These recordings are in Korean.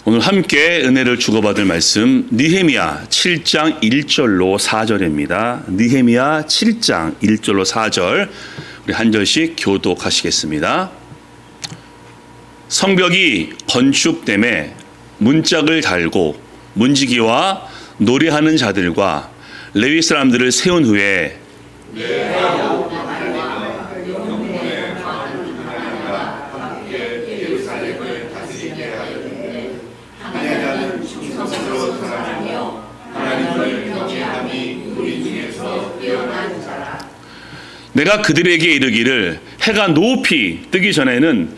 오늘 함께 은혜를 주고받을 말씀 느헤미야 7장 1절로 4절입니다. 느헤미야 7장 1절로 4절 우리 한 절씩 교독하시겠습니다. 성벽이 건축됨에 문짝을 달고 문지기와 노래하는 자들과 레위 사람들을 세운 후에 내가 그들에게 이르기를 해가 높이 뜨기 전에는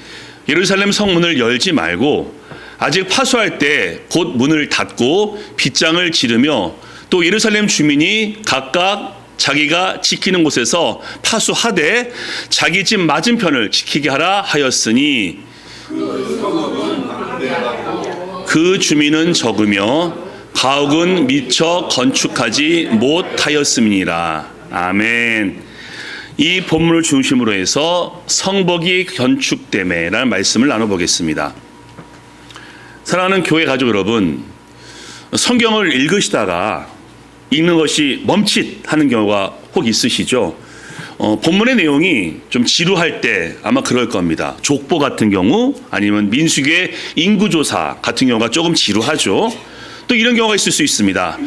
예루살렘 성문을 열지 말고 아직 파수할 때 곧 문을 닫고 빗장을 지르며 또 예루살렘 주민이 각각 자기가 지키는 곳에서 파수하되 자기 집 맞은편을 지키게 하라 하였으니 그 주민은 적으며 가옥은 미처 건축하지 못하였음이니라. 아멘. 이 본문을 중심으로 해서 성벽이 건축됨에 라는 말씀을 나눠보겠습니다. 사랑하는 교회 가족 여러분, 성경을 읽으시다가 읽는 것이 멈칫하는 경우가 혹 있으시죠? 본문의 내용이 좀 지루할 때 아마 그럴 겁니다. 족보 같은 경우 아니면 민수기의 인구조사 같은 경우가 조금 지루하죠. 또 이런 경우가 있을 수 있습니다.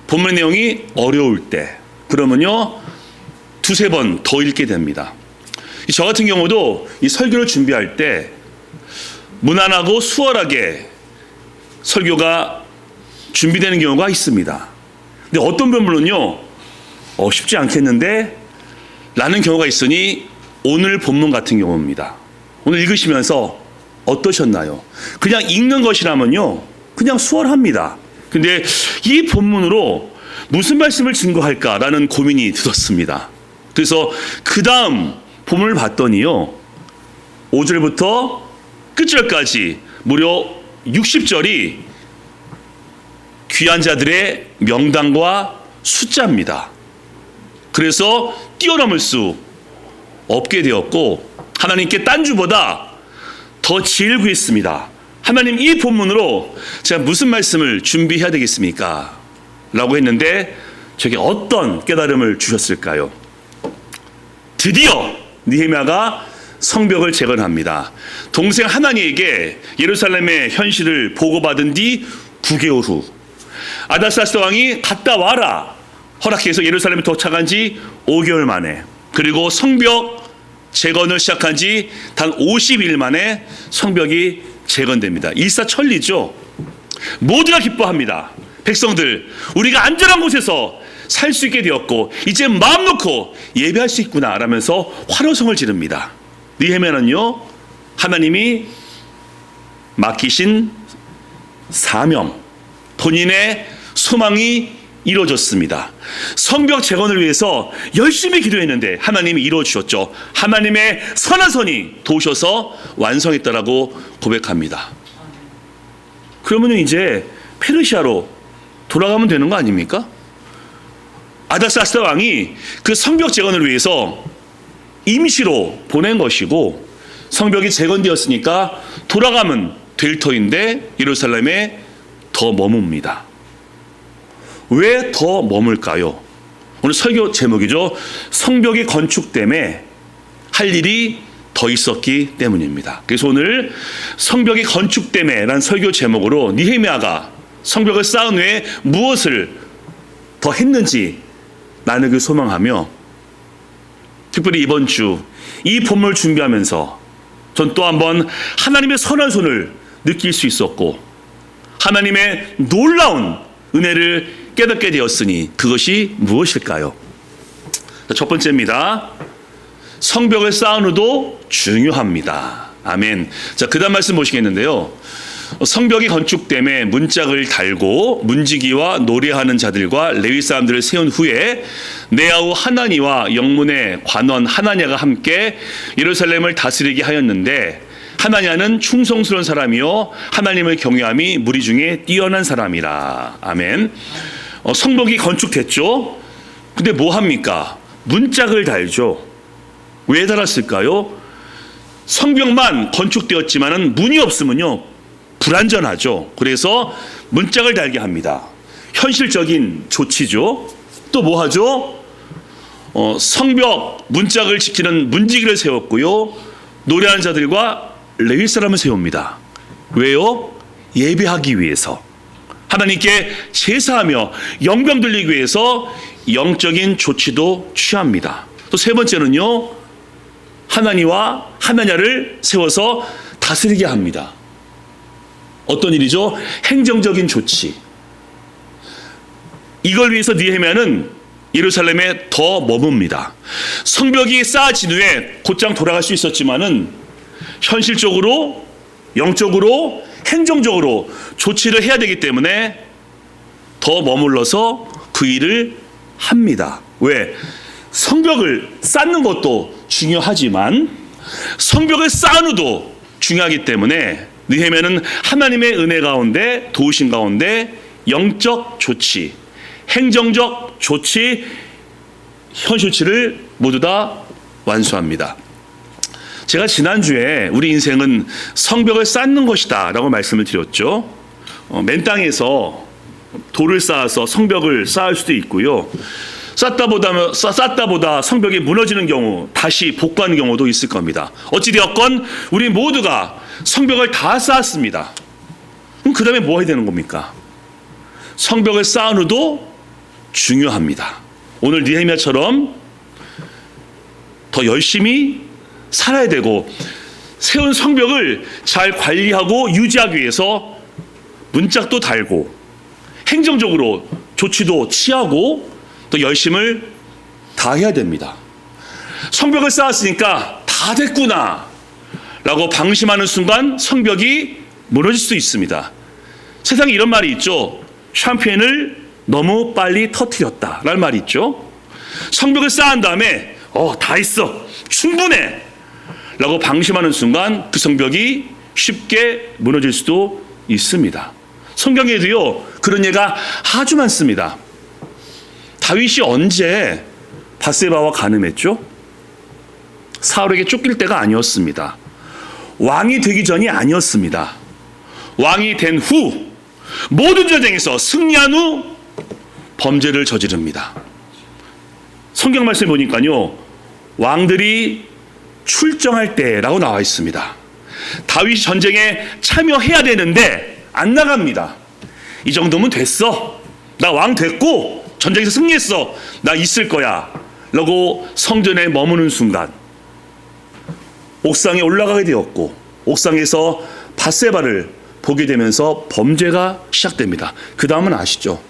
본문의 내용이 어려울 때 그러면요 두세 번 더 읽게 됩니다. 저 같은 경우도 이 설교를 준비할 때 무난하고 수월하게 설교가 준비되는 경우가 있습니다. 근데 어떤 분들은요 쉽지 않겠는데 라는 경우가 있으니 오늘 본문 같은 경우입니다. 오늘 읽으시면서 어떠셨나요? 그냥 읽는 것이라면요 그냥 수월합니다. 근데 이 본문으로 무슨 말씀을 증거할까라는 고민이 들었습니다. 그래서 그 다음 본문을 봤더니요 5절부터 끝절까지 무려 60절이 귀한 자들의 명단과 숫자입니다. 그래서 뛰어넘을 수 없게 되었고 하나님께 딴 주보다 더 제일 구했습니다. 하나님 이 본문으로 제가 무슨 말씀을 준비해야 되겠습니까? 라고 했는데 저게 어떤 깨달음을 주셨을까요? 드디어 느헤미야가 성벽을 재건합니다. 동생 하나니에게 예루살렘의 현실을 보고받은 뒤 9개월 후 아다사스다 왕이 갔다 와라 허락해서 예루살렘에 도착한 지 5개월 만에 그리고 성벽 재건을 시작한 지 단 50일 만에 성벽이 재건됩니다. 일사천리죠. 모두가 기뻐합니다. 백성들 우리가 안전한 곳에서 살 수 있게 되었고 이제 마음 놓고 예배할 수 있구나 라면서 환호성을 지릅니다. 느헤미야는요 하나님이 맡기신 사명 본인의 소망이 이루어졌습니다. 성벽 재건을 위해서 열심히 기도했는데 하나님이 이루어주셨죠. 하나님의 선한 손이 도우셔서 완성했다라고 고백합니다. 그러면 이제 페르시아로 돌아가면 되는 거 아닙니까? 아다사스다 왕이 그 성벽 재건을 위해서 임시로 보낸 것이고 성벽이 재건되었으니까 돌아가면 될 터인데 예루살렘에 더 머뭅니다. 왜 더 머물까요? 오늘 설교 제목이죠. 성벽이 건축됨에 할 일이 더 있었기 때문입니다. 그래서 오늘 성벽이 건축됨에 라는 설교 제목으로 느헤미야가 성벽을 쌓은 후에 무엇을 더 했는지 나누길 소망하며 특별히 이번 주 이 본문을 준비하면서 전 또 한번 하나님의 선한 손을 느낄 수 있었고 하나님의 놀라운 은혜를 깨닫게 되었으니 그것이 무엇일까요? 첫 번째입니다. 성벽을 쌓은 후도 중요합니다. 아멘. 자, 그 다음 말씀 보시겠는데요. 성벽이 건축됨에 문짝을 달고 문지기와 노래하는 자들과 레위 사람들을 세운 후에 네아우 하나니와 영문의 관원 하나냐가 함께 예루살렘을 다스리게 하였는데 하나냐는 충성스러운 사람이요 하나님을 경외함이 무리 중에 뛰어난 사람이라. 아멘. 성벽이 건축됐죠. 근데 뭐 합니까? 문짝을 달죠. 왜 달았을까요? 성벽만 건축되었지만은 문이 없으면요 불완전하죠. 그래서 문짝을 달게 합니다. 현실적인 조치죠. 또 뭐 하죠? 성벽 문짝을 지키는 문지기를 세웠고요. 노래하는 자들과 레위 사람을 세웁니다. 왜요? 예배하기 위해서. 하나님께 제사하며 영광 돌리기 위해서 영적인 조치도 취합니다. 또 세 번째는요, 하나니와 하나냐를 세워서 다스리게 합니다. 어떤 일이죠? 행정적인 조치. 이걸 위해서 느헤미야는 예루살렘에 더 머뭅니다. 성벽이 쌓아진 후에 곧장 돌아갈 수 있었지만은 현실적으로, 영적으로, 행정적으로 조치를 해야 되기 때문에 더 머물러서 그 일을 합니다. 왜? 성벽을 쌓는 것도 중요하지만 성벽을 쌓은 후도 중요하기 때문에 느헤미야는 하나님의 은혜 가운데, 도우심 가운데 영적 조치, 행정적 조치, 현실치를 모두 다 완수합니다. 제가 지난주에 우리 인생은 성벽을 쌓는 것이다 라고 말씀을 드렸죠. 맨 땅에서 돌을 쌓아서 성벽을 쌓을 수도 있고요. 쌓다 보다 성벽이 무너지는 경우, 다시 복구하는 경우도 있을 겁니다. 어찌되었건 우리 모두가 성벽을 다 쌓았습니다. 그럼 그 다음에 뭐 해야 되는 겁니까? 성벽을 쌓은 후도 중요합니다. 오늘 느헤미야처럼 더 열심히 살아야 되고, 세운 성벽을 잘 관리하고 유지하기 위해서 문짝도 달고 행정적으로 조치도 취하고 또 열심을 다해야 됩니다. 성벽을 쌓았으니까 다 됐구나 라고 방심하는 순간 성벽이 무너질 수도 있습니다. 세상에 이런 말이 있죠. 샴페인을 너무 빨리 터뜨렸다 라는 말이 있죠. 성벽을 쌓은 다음에 다 했어, 충분해 라고 방심하는 순간 그 성벽이 쉽게 무너질 수도 있습니다. 성경에도요 그런 예가 아주 많습니다. 다윗이 언제 밧세바와 간음했죠? 사울에게 쫓길 때가 아니었습니다. 왕이 되기 전이 아니었습니다. 왕이 된 후, 모든 전쟁에서 승리한 후 범죄를 저지릅니다. 성경 말씀을 보니까요, 왕들이 출정할 때라고 나와 있습니다. 다윗이 전쟁에 참여해야 되는데 안 나갑니다. 이 정도면 됐어, 나 왕 됐고 전쟁에서 승리했어, 나 있을 거야 라고 성전에 머무는 순간 옥상에 올라가게 되었고, 옥상에서 밧세바를 보게 되면서 범죄가 시작됩니다. 그 다음은 아시죠?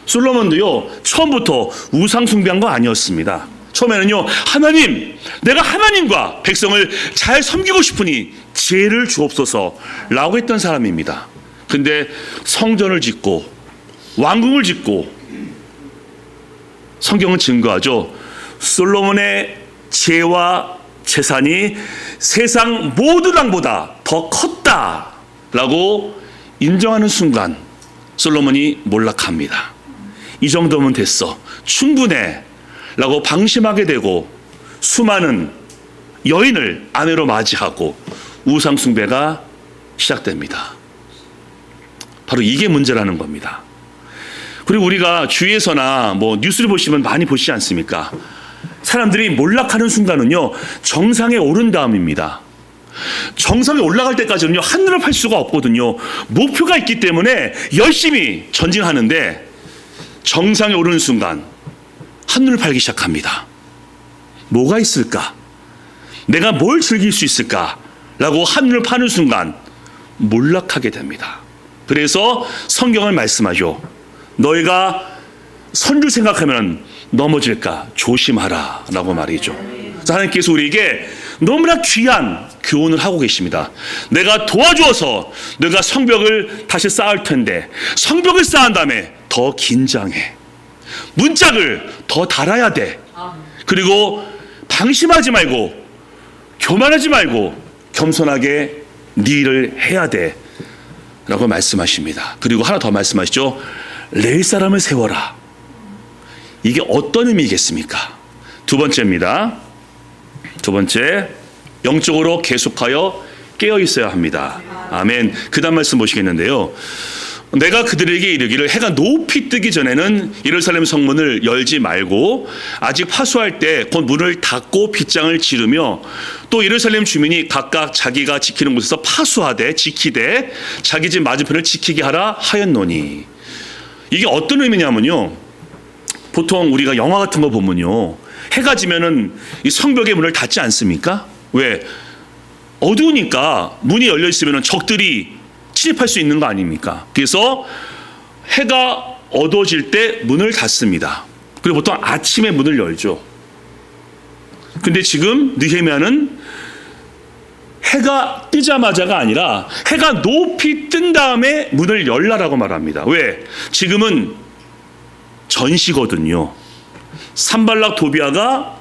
솔로몬도요 처음부터 우상 숭배한 거 아니었습니다. 처음에는요, 하나님, 내가 하나님과 백성을 잘 섬기고 싶으니 지혜를 주옵소서 라고 했던 사람입니다. 근데 성전을 짓고 왕궁을 짓고, 성경은 증거하죠. 솔로몬의 지혜와 재산이 세상 모든 왕보다 더 컸다라고 인정하는 순간 솔로몬이 몰락합니다. 이 정도면 됐어, 충분해 라고 방심하게 되고 수많은 여인을 아내로 맞이하고 우상 숭배가 시작됩니다. 바로 이게 문제라는 겁니다. 그리고 우리가 주위에서나 뉴스를 보시면 많이 보시지 않습니까? 사람들이 몰락하는 순간은요 정상에 오른 다음입니다. 정상에 올라갈 때까지는요 한눈을 팔 수가 없거든요. 목표가 있기 때문에 열심히 전진하는데 정상에 오르는 순간 한눈을 팔기 시작합니다. 뭐가 있을까? 내가 뭘 즐길 수 있을까? 라고 한눈을 파는 순간 몰락하게 됩니다. 그래서 성경을 말씀하죠. 너희가 선줄 생각하면 넘어질까 조심하라 라고 말이죠. 하나님께서 우리에게 너무나 귀한 교훈을 하고 계십니다. 내가 도와주어서 너가 성벽을 다시 쌓을 텐데 성벽을 쌓은 다음에 더 긴장해. 문짝을 더 달아야 돼. 그리고 방심하지 말고 교만하지 말고 겸손하게 네 일을 해야 돼 라고 말씀하십니다. 그리고 하나 더 말씀하시죠. 레위 사람을 세워라. 이게 어떤 의미겠습니까? 두 번째입니다. 두 번째, 영적으로 계속하여 깨어 있어야 합니다. 아멘. 그 다음 말씀 보시겠는데요. 내가 그들에게 이르기를 해가 높이 뜨기 전에는 예루살렘 성문을 열지 말고 아직 파수할 때 곧 문을 닫고 빗장을 지르며 또 예루살렘 주민이 각각 자기가 지키는 곳에서 파수하되 지키되 자기 집 맞은편을 지키게 하라 하였노니. 이게 어떤 의미냐면요, 보통 우리가 영화 같은 거 보면요, 해가 지면은 이 성벽의 문을 닫지 않습니까? 왜? 어두우니까 문이 열려 있으면 적들이 침입할 수 있는 거 아닙니까? 그래서 해가 어두워질 때 문을 닫습니다. 그리고 보통 아침에 문을 열죠. 근데 지금 느헤미야는 해가 뜨자마자가 아니라 해가 높이 뜬 다음에 문을 열라라고 말합니다. 왜? 지금은 전시거든요. 산발락 도비아가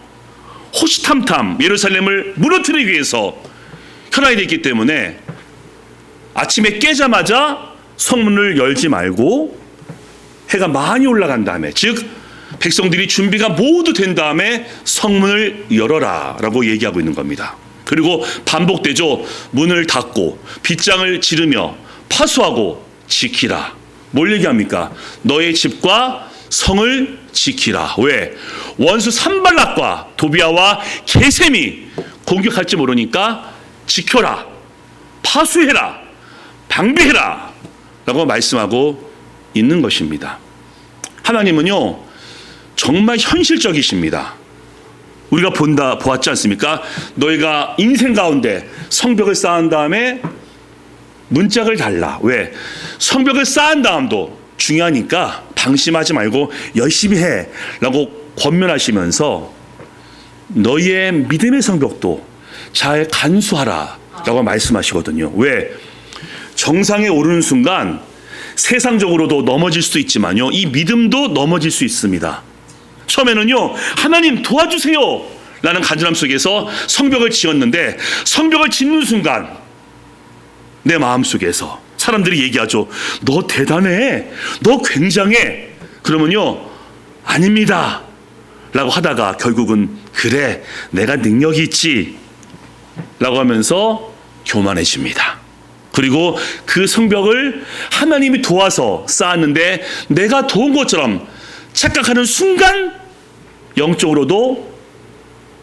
호시탐탐 예루살렘을 무너뜨리기 위해서 혈안이 됐기 때문에 아침에 깨자마자 성문을 열지 말고 해가 많이 올라간 다음에, 즉 백성들이 준비가 모두 된 다음에 성문을 열어라 라고 얘기하고 있는 겁니다. 그리고 반복되죠. 문을 닫고 빗장을 지르며 파수하고 지키라. 뭘 얘기합니까? 너의 집과 성을 지키라. 왜? 원수 산발락과 도비아와 게셈이 공격할지 모르니까 지켜라, 파수해라, 방비해라 라고 말씀하고 있는 것입니다. 하나님은요 정말 현실적이십니다. 우리가 보았지 않습니까? 너희가 인생 가운데 성벽을 쌓은 다음에 문짝을 달라. 왜? 성벽을 쌓은 다음도 중요하니까 방심하지 말고 열심히 해 라고 권면하시면서 너희의 믿음의 성벽도 잘 간수하라 라고 말씀하시거든요. 왜? 정상에 오르는 순간 세상적으로도 넘어질 수도 있지만요, 이 믿음도 넘어질 수 있습니다. 처음에는요, 하나님 도와주세요 라는 간절함 속에서 성벽을 지었는데, 성벽을 짓는 순간 내 마음속에서 사람들이 얘기하죠. 너 대단해, 너 굉장해. 그러면요, 아닙니다 라고 하다가 결국은 그래 내가 능력이 있지 라고 하면서 교만해집니다. 그리고 그 성벽을 하나님이 도와서 쌓았는데 내가 도운 것처럼 착각하는 순간 영적으로도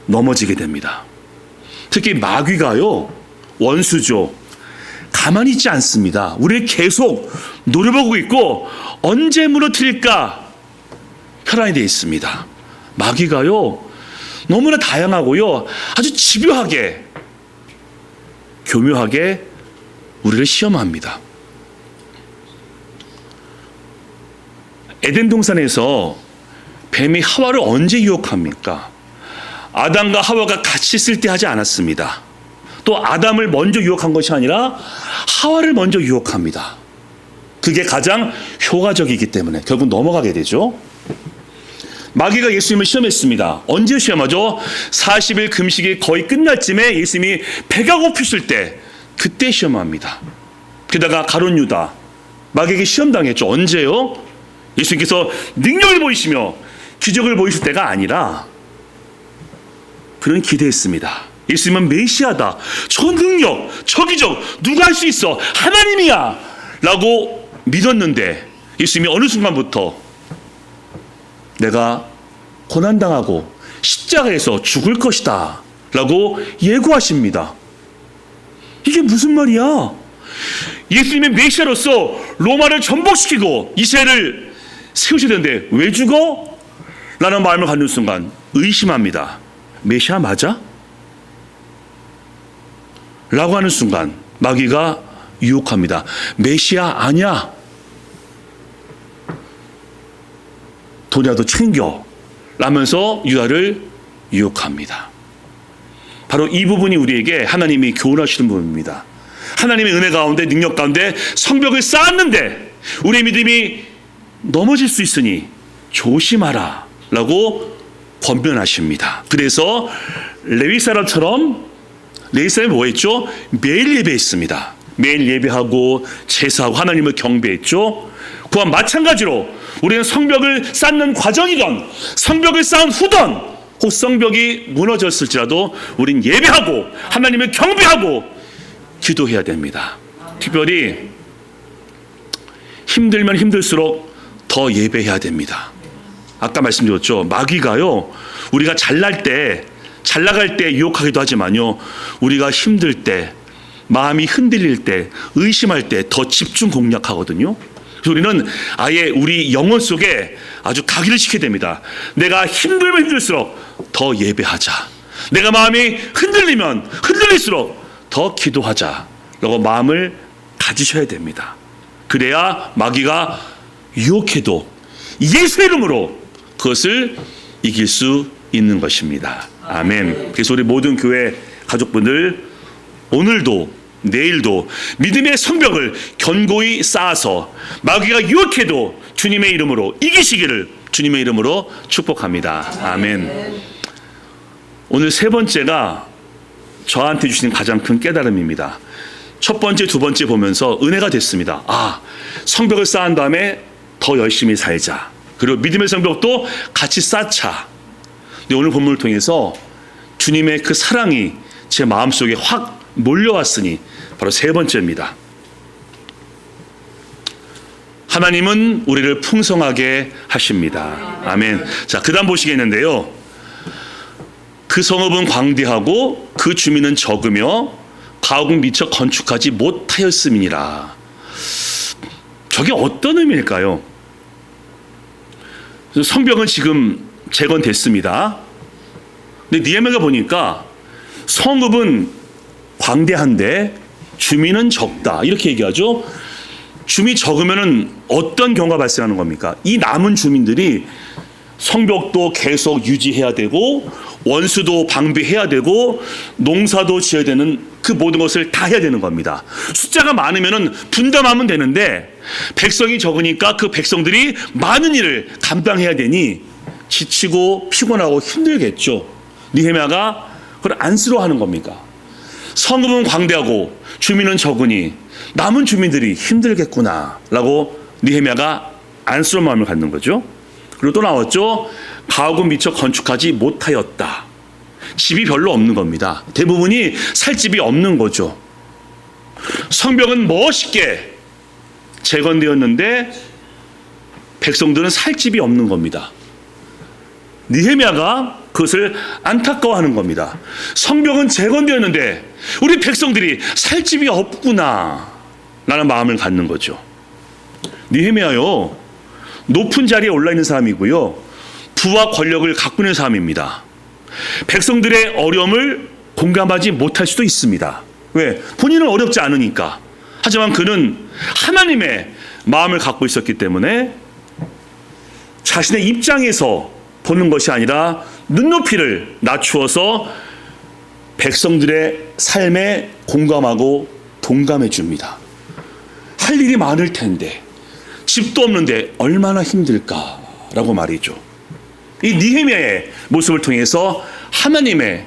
넘어지게 됩니다. 특히 마귀가요, 원수죠. 가만히 있지 않습니다. 우리를 계속 노려보고 있고 언제 무너뜨릴까 혈안이 되어 있습니다. 마귀가요 너무나 다양하고요 아주 집요하게 교묘하게 우리를 시험합니다. 에덴 동산에서 뱀이 하와를 언제 유혹합니까? 아담과 하와가 같이 있을 때 하지 않았습니다. 또 아담을 먼저 유혹한 것이 아니라 하와를 먼저 유혹합니다. 그게 가장 효과적이기 때문에 결국 넘어가게 되죠. 마귀가 예수님을 시험했습니다. 언제 시험하죠? 40일 금식이 거의 끝날 쯤에 예수님이 배가 고프실 때 그때 시험합니다. 게다가 가룟 유다 마귀에게 시험당했죠. 언제요? 예수님께서 능력을 보이시며 기적을 보이실 때가 아니라 그는 기대했습니다. 예수님은 메시아다. 저 능력, 저 기적 누가 할 수 있어? 하나님이야 라고 믿었는데 예수님이 어느 순간부터 내가 고난당하고 십자가에서 죽을 것이다 라고 예고하십니다. 이게 무슨 말이야? 예수님의 메시아로서 로마를 전복시키고 이스라엘을 세우셔야 되는데 왜 죽어? 라는 마음을 갖는 순간 의심합니다. 메시아 맞아? 라고 하는 순간 마귀가 유혹합니다. 메시아 아니야. 돈이라도 챙겨 라면서 유다를 유혹합니다. 바로 이 부분이 우리에게 하나님이 교훈하시는 부분입니다. 하나님의 은혜 가운데 능력 가운데 성벽을 쌓았는데 우리의 믿음이 넘어질 수 있으니 조심하라 라고 권면하십니다. 그래서 레위 사람이 뭐 했죠? 매일 예배했습니다. 매일 예배하고 제사하고 하나님을 경배했죠. 그와 마찬가지로 우리는 성벽을 쌓는 과정이건 성벽을 쌓은 후던 혹 성벽이 무너졌을지라도 우린 예배하고 하나님을 경배하고 기도해야 됩니다. 특별히 힘들면 힘들수록 더 예배해야 됩니다. 아까 말씀드렸죠. 마귀가요, 우리가 잘 나갈 때 유혹하기도 하지만요, 우리가 힘들 때, 마음이 흔들릴 때, 의심할 때 더 집중 공략하거든요. 그래서 우리는 아예 우리 영혼 속에 아주 각인을 시켜야 됩니다. 내가 힘들면 힘들수록 더 예배하자. 내가 마음이 흔들리면 흔들릴수록 더 기도하자라고 마음을 가지셔야 됩니다. 그래야 마귀가 유혹해도 예수의 이름으로 그것을 이길 수 있는 것입니다. 아멘. 그래서 우리 모든 교회 가족분들, 오늘도 내일도 믿음의 성벽을 견고히 쌓아서 마귀가 유혹해도 주님의 이름으로 이기시기를 주님의 이름으로 축복합니다. 아멘. 오늘 세 번째가 저한테 주신 가장 큰 깨달음입니다. 첫 번째, 두 번째 보면서 은혜가 됐습니다. 성벽을 쌓은 다음에 더 열심히 살자. 그리고 믿음의 성벽도 같이 쌓자. 근데 오늘 본문을 통해서 주님의 그 사랑이 제 마음속에 확 몰려왔으니 바로 세 번째입니다. 하나님은 우리를 풍성하게 하십니다. 아멘. 자, 그 다음 보시겠는데요. 그 성읍은 광대하고 그 주민은 적으며 가옥은 미처 건축하지 못하였음이니라. 저게 어떤 의미일까요? 성벽은 지금 재건됐습니다. 근데 느헤미야가 보니까 성읍은 광대한데 주민은 적다, 이렇게 얘기하죠. 주민이 적으면은 어떤 경우가 발생하는 겁니까? 이 남은 주민들이 성벽도 계속 유지해야 되고 원수도 방비해야 되고 농사도 지어야 되는 그 모든 것을 다 해야 되는 겁니다. 숫자가 많으면은 분담하면 되는데 백성이 적으니까 그 백성들이 많은 일을 감당해야 되니 지치고 피곤하고 힘들겠죠. 느헤미야가 그걸 안쓰러워하는 겁니까? 성읍은 광대하고 주민은 적으니 남은 주민들이 힘들겠구나 라고 느헤미야가 안쓰러운 마음을 갖는 거죠. 그리고 또 나왔죠. 가옥은 미처 건축하지 못하였다. 집이 별로 없는 겁니다. 대부분이 살 집이 없는 거죠. 성벽은 멋있게 재건되었는데 백성들은 살 집이 없는 겁니다. 느헤미야가 그것을 안타까워하는 겁니다. 성벽은 재건되었는데 우리 백성들이 살 집이 없구나 라는 마음을 갖는 거죠. 느헤미야요, 높은 자리에 올라 있는 사람이고요, 부와 권력을 갖고 있는 사람입니다. 백성들의 어려움을 공감하지 못할 수도 있습니다. 왜? 본인은 어렵지 않으니까. 하지만 그는 하나님의 마음을 갖고 있었기 때문에 자신의 입장에서 보는 것이 아니라 눈높이를 낮추어서 백성들의 삶에 공감하고 동감해 줍니다. 할 일이 많을 텐데 집도 없는데 얼마나 힘들까라고 말이죠. 이 느헤미야의 모습을 통해서 하나님의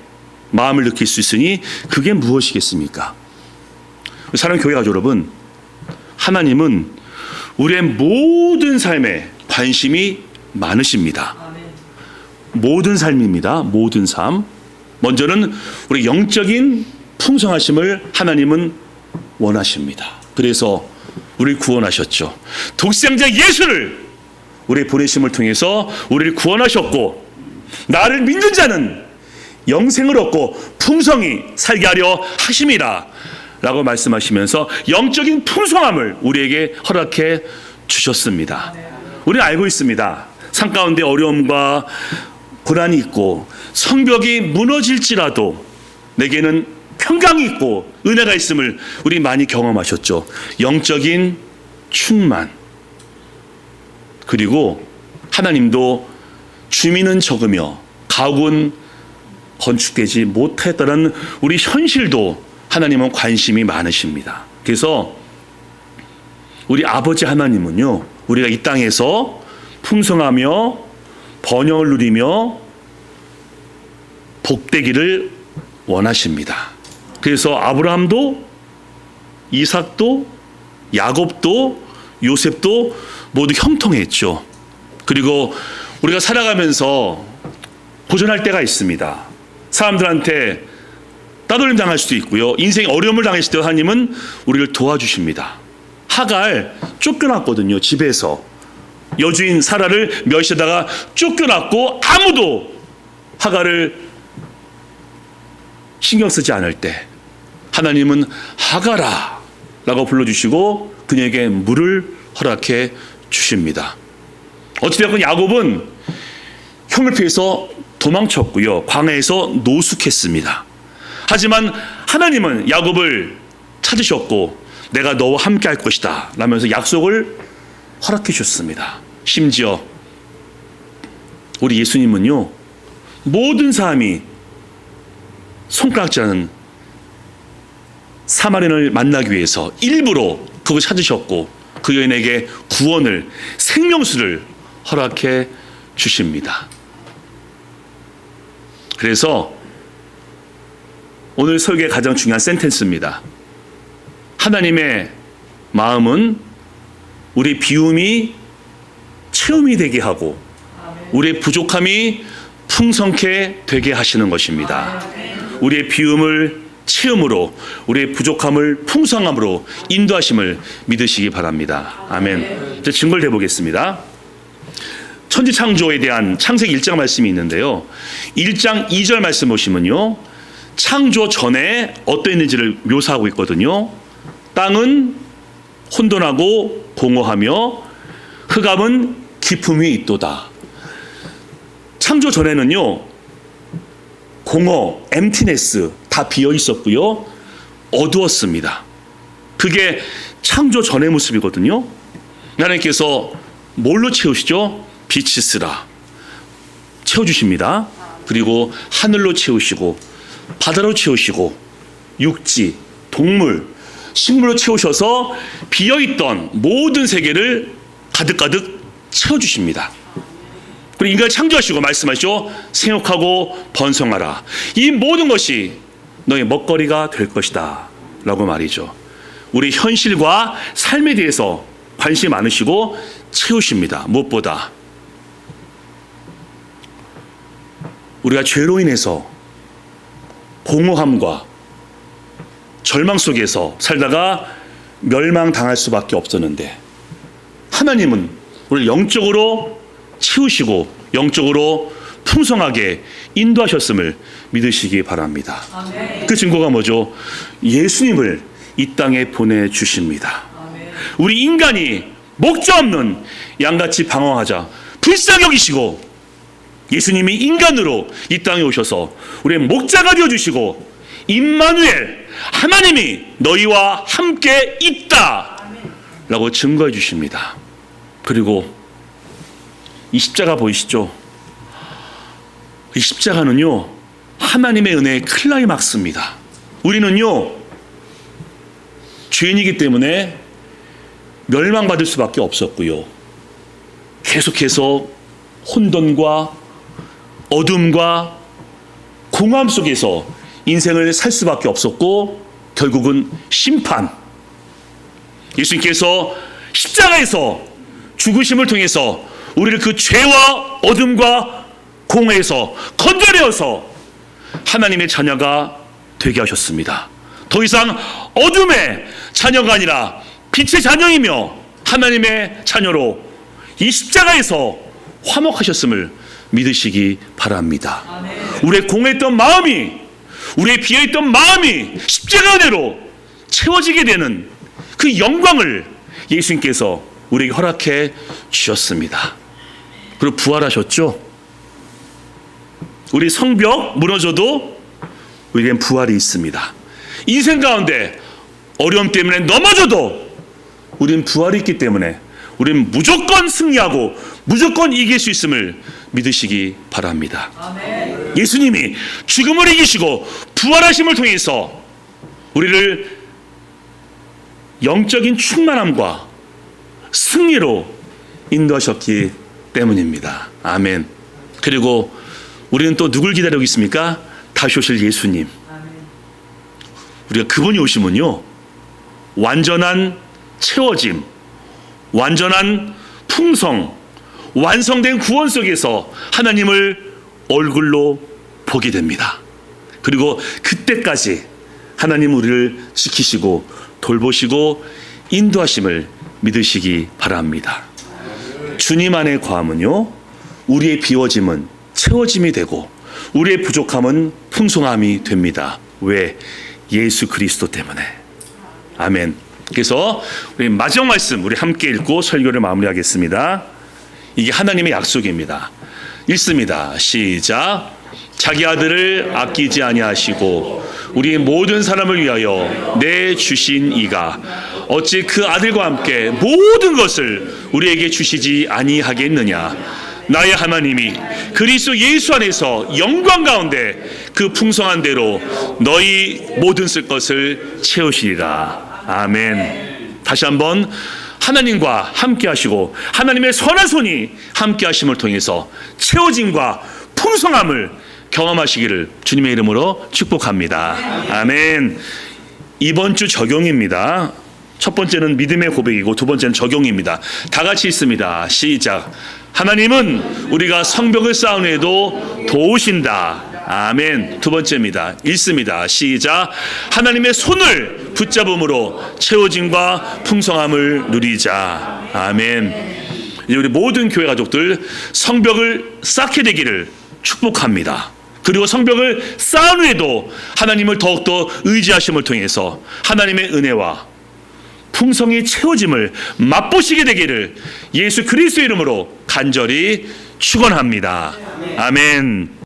마음을 느낄 수 있으니 그게 무엇이겠습니까? 사랑하는 교회 가족 여러분, 하나님은 우리의 모든 삶에 관심이 많으십니다. 모든 삶입니다. 모든 삶. 먼저는 우리 영적인 풍성하심을 하나님은 원하십니다. 그래서 우리를 구원하셨죠. 독생자 예수를 우리 보내심을 통해서 우리를 구원하셨고, 나를 믿는 자는 영생을 얻고 풍성히 살게 하려 하심이라 라고 말씀하시면서 영적인 풍성함을 우리에게 허락해 주셨습니다. 우리는 알고 있습니다. 삶 가운데 어려움과 고난이 있고 성벽이 무너질지라도 내게는 평강이 있고 은혜가 있음을 우리 많이 경험하셨죠. 영적인 충만, 그리고 하나님도 주민은 적으며 가옥은 건축되지 못했다는 우리 현실도 하나님은 관심이 많으십니다. 그래서 우리 아버지 하나님은요, 우리가 이 땅에서 풍성하며 번영을 누리며 복되기를 원하십니다. 그래서 아브라함도 이삭도 야곱도 요셉도 모두 형통했죠. 그리고 우리가 살아가면서 고전할 때가 있습니다. 사람들한테 따돌림 당할 수도 있고요. 인생 어려움을 당했을 때 하나님은 우리를 도와주십니다. 하갈 쫓겨났거든요. 집에서 여주인 사라를 멸시하다가 쫓겨났고 아무도 하갈을 신경 쓰지 않을 때 하나님은 하갈아 라고 불러주시고 그녀에게 물을 허락해 주십니다. 어찌되었건 야곱은 형을 피해서 도망쳤고요. 광야에서 노숙했습니다. 하지만 하나님은 야곱을 찾으셨고 내가 너와 함께 할 것이다 라면서 약속을 허락해 주셨습니다. 심지어 우리 예수님은요, 모든 사람이 손가락질하는 사마리아인을 만나기 위해서 일부러 그걸 찾으셨고 그 여인에게 구원을, 생명수를 허락해 주십니다. 그래서 오늘 설교의 가장 중요한 센텐스입니다. 하나님의 마음은 우리 비움이 체험이 되게 하고 우리의 부족함이 풍성케 되게 하시는 것입니다. 우리의 비움을 체험으로, 우리의 부족함을 풍성함으로 인도하심을 믿으시기 바랍니다. 아멘. 이제 증거를 해보겠습니다. 천지창조에 대한 창세기 1장 말씀이 있는데요. 1장 2절 말씀 보시면요, 창조 전에 어떠했는지를 묘사하고 있거든요. 땅은 혼돈하고 공허하며 흑암은 깊음 위에 있도다. 창조 전에는요, 공허, emptiness 다 비어 있었고요, 어두웠습니다. 그게 창조 전의 모습이거든요. 하나님께서 뭘로 채우시죠? 빛이 있으라 채워주십니다. 그리고 하늘로 채우시고 바다로 채우시고 육지, 동물, 식물로 채우셔서 비어있던 모든 세계를 가득가득 채워주십니다. 그리고 인간을 창조하시고 말씀하시죠. 생육하고 번성하라. 이 모든 것이 너의 먹거리가 될 것이다 라고 말이죠. 우리 현실과 삶에 대해서 관심이 많으시고 채우십니다. 무엇보다 우리가 죄로 인해서 공허함과 절망 속에서 살다가 멸망당할 수밖에 없었는데 하나님은 우리를 영적으로 채우시고 영적으로 풍성하게 인도하셨음을 믿으시기 바랍니다. 아멘. 그 증거가 뭐죠? 예수님을 이 땅에 보내주십니다. 아멘. 우리 인간이 목자 없는 양같이 방황하자 불쌍히 여기시고 예수님이 인간으로 이 땅에 오셔서 우리의 목자가 되어주시고 임마누엘, 하나님이 너희와 함께 있다 라고 증거해 주십니다. 그리고 이 십자가 보이시죠? 이 십자가는요, 하나님의 은혜의 클라이막스입니다. 우리는요, 죄인이기 때문에 멸망받을 수밖에 없었고요, 계속해서 혼돈과 어둠과 공허함 속에서 인생을 살 수밖에 없었고 결국은 심판. 예수님께서 십자가에서 죽으심을 통해서 우리를 그 죄와 어둠과 공허에서 건져내어서 하나님의 자녀가 되게 하셨습니다. 더 이상 어둠의 자녀가 아니라 빛의 자녀이며 하나님의 자녀로 이 십자가에서 화목하셨음을 믿으시기 바랍니다. 아멘. 우리의 공허했던 마음이, 우리의 비어있던 마음이 십자가 은혜로 채워지게 되는 그 영광을 예수님께서 우리에게 허락해 주셨습니다. 그리고 부활하셨죠. 우리 성벽 무너져도 우리에겐 부활이 있습니다. 인생 가운데 어려움 때문에 넘어져도 우리는 부활이 있기 때문에 우리는 무조건 승리하고 무조건 이길 수 있음을 믿으시기 바랍니다. 아멘. 예수님이 죽음을 이기시고 부활하심을 통해서 우리를 영적인 충만함과 승리로 인도하셨기 때문입니다. 아멘. 그리고 우리는 또 누굴 기다리고 있습니까? 다시 오실 예수님. 아멘. 우리가 그분이 오시면요, 완전한 채워짐, 완전한 풍성, 완성된 구원 속에서 하나님을 얼굴로 보게 됩니다. 그리고 그때까지 하나님 우리를 지키시고 돌보시고 인도하심을 믿으시기 바랍니다. 주님 안의 거함은요, 우리의 비워짐은 채워짐이 되고 우리의 부족함은 풍성함이 됩니다. 왜? 예수 그리스도 때문에. 아멘. 그래서 우리 마지막 말씀 우리 함께 읽고 설교를 마무리하겠습니다. 이게 하나님의 약속입니다. 읽습니다. 시작. 자기 아들을 아끼지 아니하시고 우리 모든 사람을 위하여 내주신 이가 어찌 그 아들과 함께 모든 것을 우리에게 주시지 아니하겠느냐. 나의 하나님이 그리스도 예수 안에서 영광 가운데 그 풍성한 대로 너희 모든 쓸 것을 채우시리라. 아멘. 다시 한번 하나님과 함께 하시고 하나님의 선한 손이 함께 하심을 통해서 채워짐과 풍성함을 경험하시기를 주님의 이름으로 축복합니다. 아멘. 이번 주 적용입니다. 첫 번째는 믿음의 고백이고 두 번째는 적용입니다. 다 같이 있습니다. 시작. 하나님은 우리가 성벽을 쌓은 후에도 도우신다. 아멘. 두 번째입니다. 읽습니다. 시작. 하나님의 손을 붙잡음으로 채워짐과 풍성함을 누리자. 아멘. 이제 우리 모든 교회 가족들 성벽을 쌓게 되기를 축복합니다. 그리고 성벽을 쌓은 후에도 하나님을 더욱더 의지하심을 통해서 하나님의 은혜와 풍성히 채워짐을 맛보시게 되기를 예수 그리스도의 이름으로 간절히 축원합니다. 아멘.